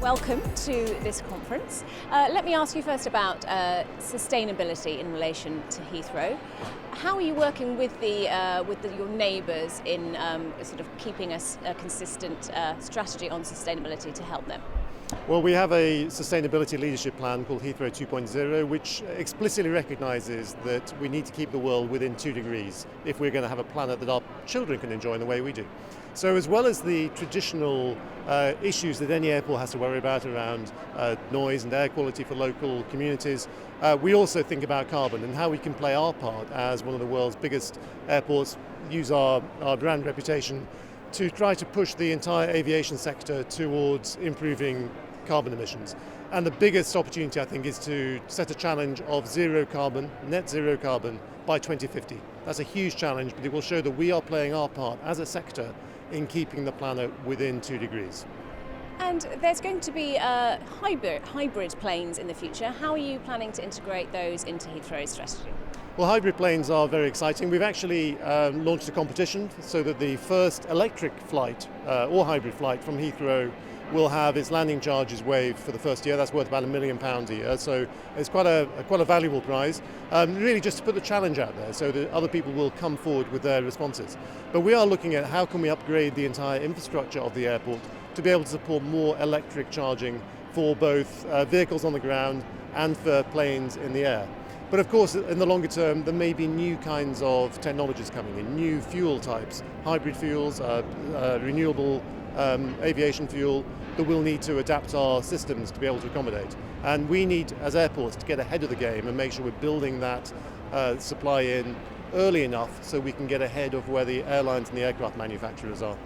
Welcome to this conference. Let me ask you first about sustainability in relation to Heathrow. How are you working with your neighbours in sort of keeping a consistent strategy on sustainability to help them? Well, we have a sustainability leadership plan called Heathrow 2.0, which explicitly recognises that we need to keep the world within 2 degrees if we're going to have a planet that our children can enjoy in the way we do. So as well as the traditional issues that any airport has to worry about around noise and air quality for local communities, we also think about carbon and how we can play our part as one of the world's biggest airports, use our brand reputation to try to push the entire aviation sector towards improving carbon emissions. And the biggest opportunity, I think, is to set a challenge of zero carbon, net zero carbon, by 2050. That's a huge challenge, but it will show that we are playing our part as a sector in keeping the planet within 2 degrees. And there's going to be hybrid planes in the future. How are you planning to integrate those into Heathrow's strategy? Well, hybrid planes are very exciting. We've actually launched a competition so that the first electric flight or hybrid flight from Heathrow will have its landing charges waived for the first year. That's worth about £1 million a year, so it's quite a valuable prize. Really just to put the challenge out there so that other people will come forward with their responses. But we are looking at how can we upgrade the entire infrastructure of the airport to be able to support more electric charging for both vehicles on the ground and for planes in the air. But of course, in the longer term, there may be new kinds of technologies coming in, new fuel types, hybrid fuels, renewable aviation fuel that we'll need to adapt our systems to be able to accommodate. And we need, as airports, to get ahead of the game and make sure we're building that supply in early enough so we can get ahead of where the airlines and the aircraft manufacturers are.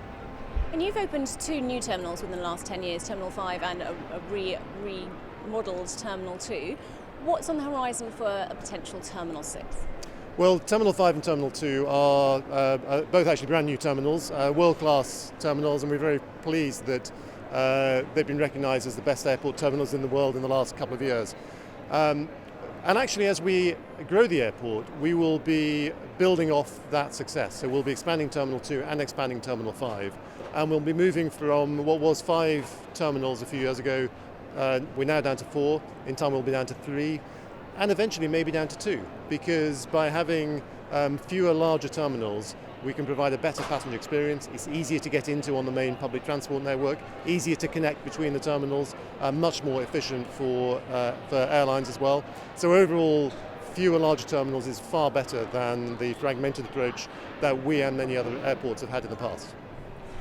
And you've opened 2 new terminals within the last 10 years, Terminal 5 and a remodelled Terminal 2. What's on the horizon for a potential Terminal 6? Well, Terminal 5 and Terminal 2 are both actually brand new terminals, world-class terminals, and we're very pleased that they've been recognised as the best airport terminals in the world in the last couple of years. And actually, as we grow the airport, we will be building off that success. So we'll be expanding Terminal 2 and expanding Terminal 5, and we'll be moving from what was 5 terminals a few years ago. We're now down to 4, in time we'll be down to 3, and eventually maybe down to 2, because by having fewer larger terminals, we can provide a better passenger experience. It's easier to get into on the main public transport network, easier to connect between the terminals, much more efficient for airlines as well. So overall, fewer larger terminals is far better than the fragmented approach that we and many other airports have had in the past.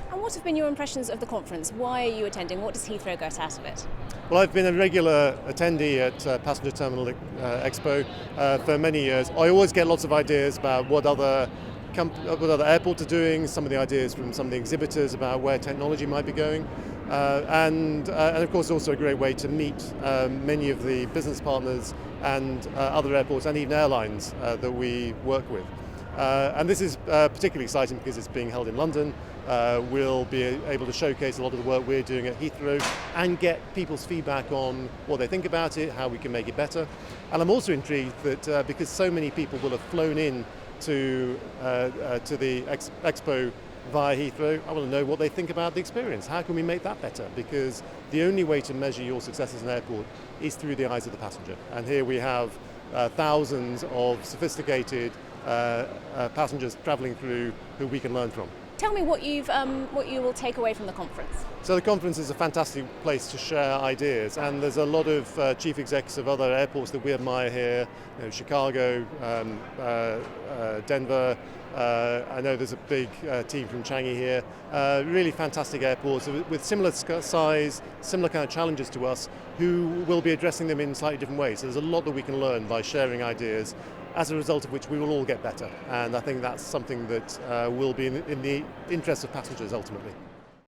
And what have been your impressions of the conference? Why are you attending? What does Heathrow get out of it? Well, I've been a regular attendee at Passenger Terminal Expo for many years. I always get lots of ideas about what other airports are doing, some of the ideas from some of the exhibitors about where technology might be going. And of course also a great way to meet many of the business partners and other airports and even airlines that we work with. And this is particularly exciting because it's being held in London. We'll be able to showcase a lot of the work we're doing at Heathrow and get people's feedback on what they think about it, how we can make it better. And I'm also intrigued that because so many people will have flown in to the expo via Heathrow, I want to know what they think about the experience. How can we make that better? Because the only way to measure your success as an airport is through the eyes of the passenger. And here we have thousands of sophisticated passengers travelling through who we can learn from. Tell me what you will take away from the conference. So the conference is a fantastic place to share ideas, and there's a lot of chief execs of other airports that we admire here, Chicago, Denver. I know there's a big team from Changi here. Really fantastic airports with similar size, similar kind of challenges to us, who will be addressing them in slightly different ways. So there's a lot that we can learn by sharing ideas, as a result of which we will all get better. And I think that's something that will be in the interest of passengers ultimately.